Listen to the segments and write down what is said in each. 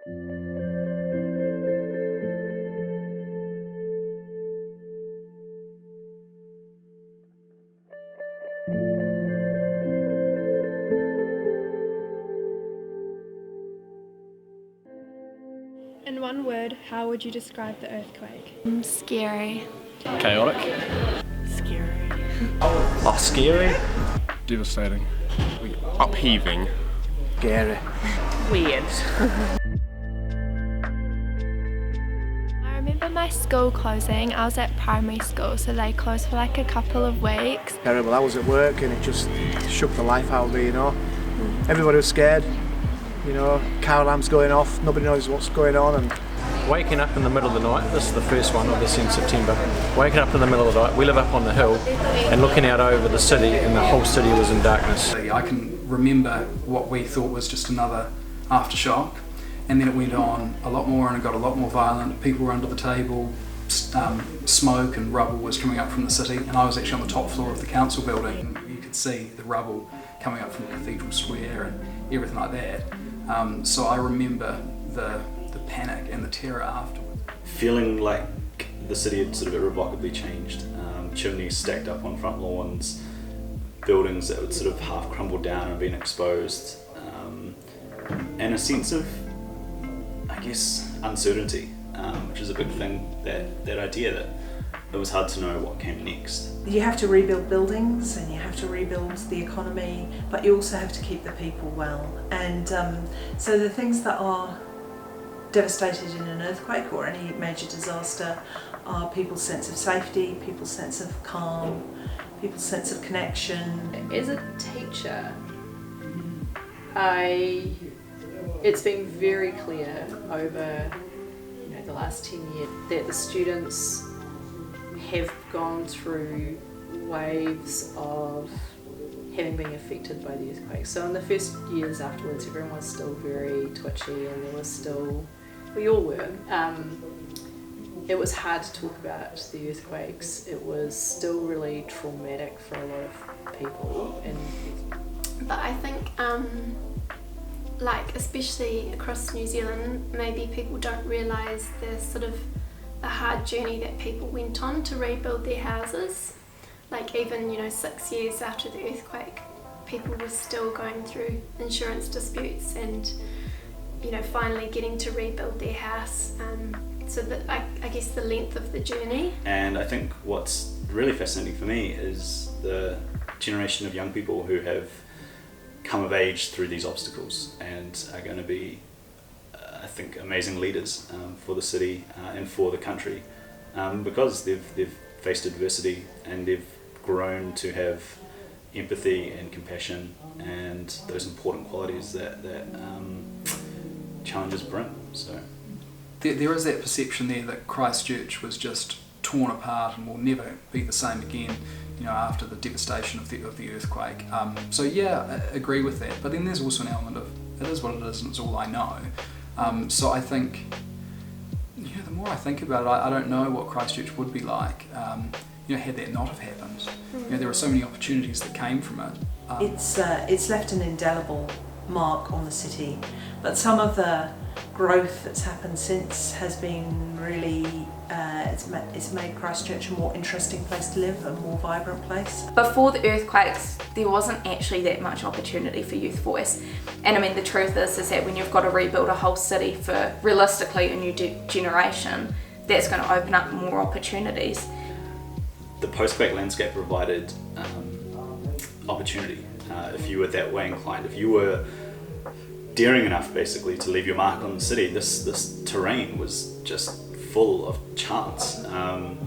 In one word, how would you describe the earthquake? Scary. Chaotic. Scary. Oh, scary. Devastating. Upheaving. Scary. Weird. I remember my school closing. I was at primary school, so they closed for like a couple of weeks. Terrible. I was at work and it just shook the life out of me, you know. Everybody was scared, you know, car alarms going off, nobody knows what's going on. And Waking up in the middle of the night, this is the first one obviously in September, waking up in the middle of the night, we live up on the hill, and looking out over the city, and the whole city was in darkness. I can remember what we thought was just another aftershock, and then it went on a lot more and it got a lot more violent. People were under the table, smoke and rubble was coming up from the city, and I was actually on the top floor of the council building, and you could see the rubble coming up from Cathedral Square and everything like that. So I remember the panic and the terror afterwards. Feeling like the city had sort of irrevocably changed. Chimneys stacked up on front lawns, buildings that would sort of half crumbled down and been exposed, and a sense of, I guess, uncertainty, which is a big thing, that idea that it was hard to know what came next. You have to rebuild buildings and you have to rebuild the economy, but you also have to keep the people well. And so the things that are devastated in an earthquake or any major disaster are people's sense of safety, people's sense of calm, people's sense of connection. As a teacher, it's been very clear over the last 10 years that the students have gone through waves of having been affected by the earthquake. So in the first years afterwards, everyone was still very twitchy and there was still, we all were. It was hard to talk about the earthquakes. It was still really traumatic for a lot of people. But I think, especially across New Zealand, maybe people don't realise the hard journey that people went on to rebuild their houses. Like even 6 years after the earthquake, people were still going through insurance disputes and finally getting to rebuild their house. So that I guess the length of the journey. And I think what's really fascinating for me is the generation of young people who have come of age through these obstacles and are going to be, I think, amazing leaders for the city and for the country, because they've faced adversity and they've grown to have empathy and compassion and those important qualities that challenges bring. So there is that perception there that Christchurch was just torn apart and will never be the same again, after the devastation of the earthquake. So yeah, I agree with that. But then there's also an element of it is what it is and it's all I know. So I think, the more I think about it, I don't know what Christchurch would be like, had that not have happened. There are so many opportunities that came from it. It's left an indelible mark on the city, but some of the growth that's happened since has been really, it's made Christchurch a more interesting place to live, a more vibrant place. Before the earthquakes, there wasn't actually that much opportunity for youth voice. And I mean, the truth is that when you've got to rebuild a whole city for realistically a new generation, that's going to open up more opportunities. The post-quake landscape provided opportunity if you were that way inclined. If you were daring enough basically to leave your mark on the city, this terrain was just full of chance.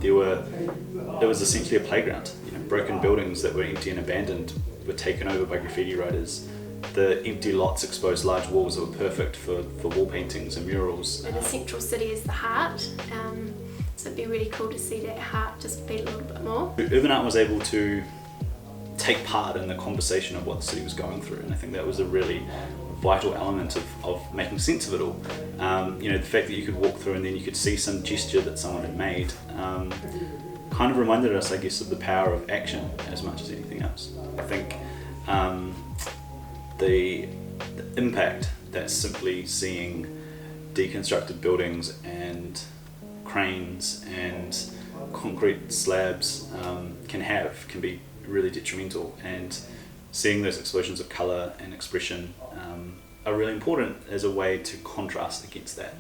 It was essentially a playground. Broken buildings that were empty and abandoned were taken over by graffiti writers. The empty lots exposed large walls that were perfect for wall paintings and murals. The central city is the heart, so it'd be really cool to see that heart just beat a little bit more. Urban art was able to take part in the conversation of what the city was going through, and I think that was a really vital element of making sense of it all. The fact that you could walk through and then you could see some gesture that someone had made kind of reminded us, I guess, of the power of action as much as anything else. I think the impact that simply seeing deconstructed buildings and cranes and concrete slabs can be really detrimental, and seeing those explosions of colour and expression are really important as a way to contrast against that.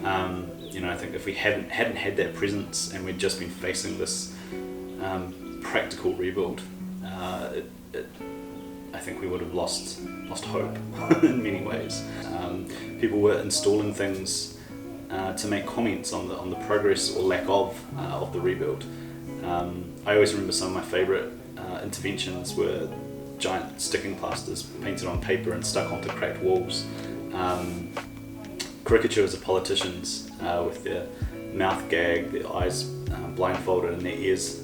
I think if we hadn't had that presence and we'd just been facing this practical rebuild, I think we would have lost hope in many ways. People were installing things to make comments on the progress or lack of the rebuild. I always remember some of my favourite interventions were giant sticking plasters painted on paper and stuck onto cracked walls. Caricatures of politicians with their mouth gagged, their eyes blindfolded and their ears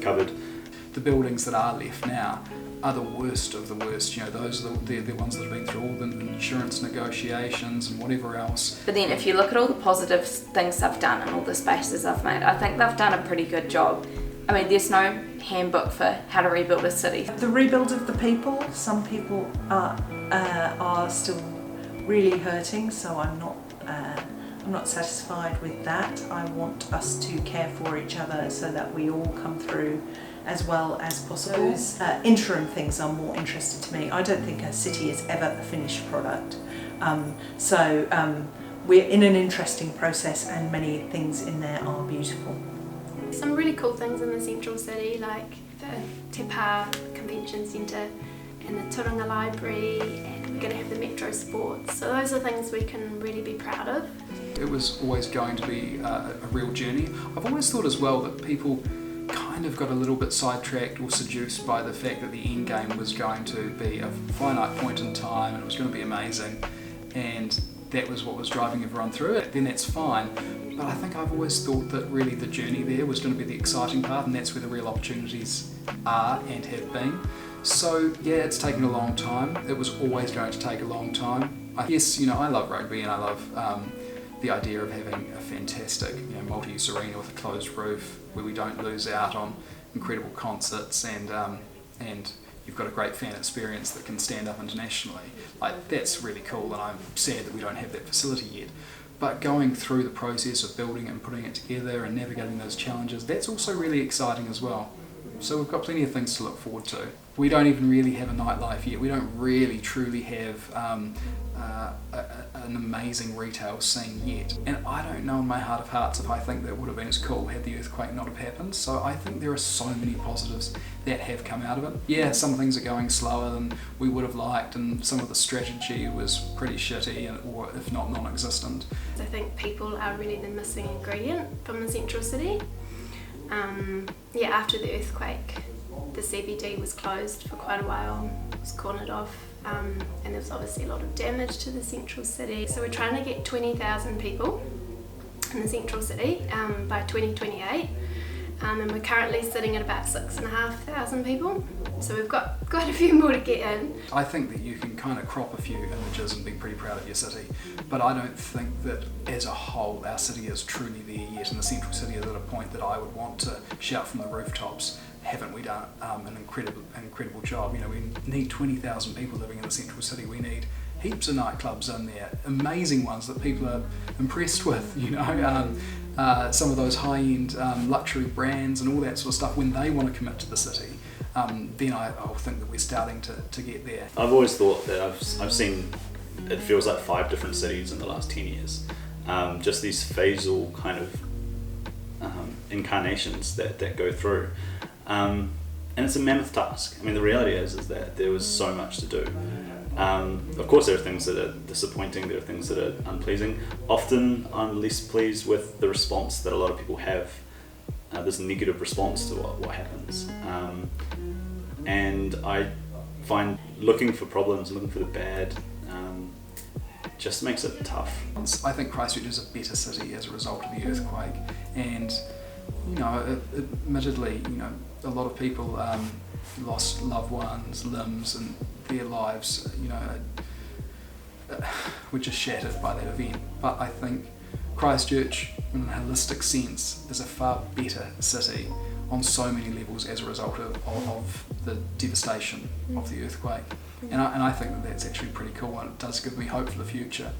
covered. The buildings that are left now are the worst of the worst. Those are the ones that have been through all the insurance negotiations and whatever else. But then if you look at all the positive things they've done and all the spaces they've made, I think they've done a pretty good job. I mean, there's no handbook for how to rebuild a city. The rebuild of the people, some people are still really hurting, so I'm not satisfied with that. I want us to care for each other so that we all come through as well as possible. Interim things are more interesting to me. I don't think a city is ever a finished product. We're in an interesting process, and many things in there are beautiful. Some really cool things in the central city, like the Te Pā Convention Centre and the Turunga Library, and we're going to have the Metro Sports. So those are things we can really be proud of. It was always going to be a real journey. I've always thought as well that people kind of got a little bit sidetracked or seduced by the fact that the end game was going to be a finite point in time and it was going to be amazing, and that was what was driving everyone through it. Then that's fine. But I think I've always thought that really the journey there was going to be the exciting part, and that's where the real opportunities are and have been. So yeah, it's taken a long time. It was always going to take a long time. I love rugby, and I love the idea of having a fantastic multi-use arena with a closed roof where we don't lose out on incredible concerts, and you've got a great fan experience that can stand up internationally. Like, that's really cool, and I'm sad that we don't have that facility yet. But going through the process of building it and putting it together and navigating those challenges, that's also really exciting as well. So we've got plenty of things to look forward to. We don't even really have a nightlife yet. We don't really truly have an amazing retail scene yet. And I don't know in my heart of hearts if I think that would have been as cool had the earthquake not have happened. So I think there are so many positives that have come out of it. Yeah, some things are going slower than we would have liked, and some of the strategy was pretty shitty, or if not non-existent. I think people are really the missing ingredient from the central city. After the earthquake, the CBD was closed for quite a while, it was cornered off, and there was obviously a lot of damage to the central city. So we're trying to get 20,000 people in the central city by 2028, and we're currently sitting at about 6,500 people. So we've got quite a few more to get in. I think that you can kind of crop a few images and be pretty proud of your city, but I don't think that as a whole our city is truly there yet, and the central city is at a point that I would want to shout from the rooftops, haven't we done an incredible job? We need 20,000 people living in the central city. We need heaps of nightclubs in there, amazing ones that people are impressed with, some of those high-end luxury brands and all that sort of stuff. When they want to commit to the city, then I'll think that we're starting to get there. I've always thought that I've seen, it feels like 5 different cities in the last 10 years. Just these phasal kind of incarnations that go through. And it's a mammoth task. I mean, the reality is that there was so much to do. Of course, there are things that are disappointing, there are things that are unpleasing. Often I'm less pleased with the response that a lot of people have, this negative response to what happens. And I find looking for problems, looking for the bad, just makes it tough. I think Christchurch is a better city as a result of the earthquake, and admittedly, a lot of people lost loved ones, limbs, and their lives, were just shattered by that event. But I think Christchurch, in a holistic sense, is a far better city on so many levels as a result of the devastation of the earthquake. And I think that that's actually pretty cool, and it does give me hope for the future.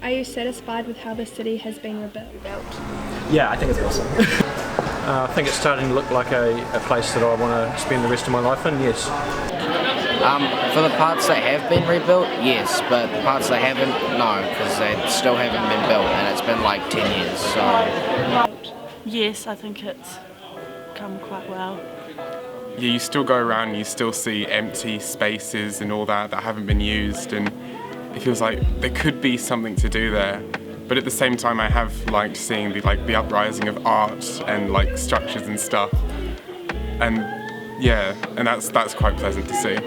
Are you satisfied with how the city has been rebuilt? Yeah, I think it's awesome. I think it's starting to look like a place that I want to spend the rest of my life in, yes. For the parts that have been rebuilt, yes, but the parts that haven't, no, because they still haven't been built and it's been like 10 years, so... Yes, I think it's come quite well. Yeah, you still go around and you still see empty spaces and all that haven't been used, and it feels like there could be something to do there. But at the same time, I have liked seeing the uprising of art and like structures and stuff, and yeah, and that's quite pleasant to see.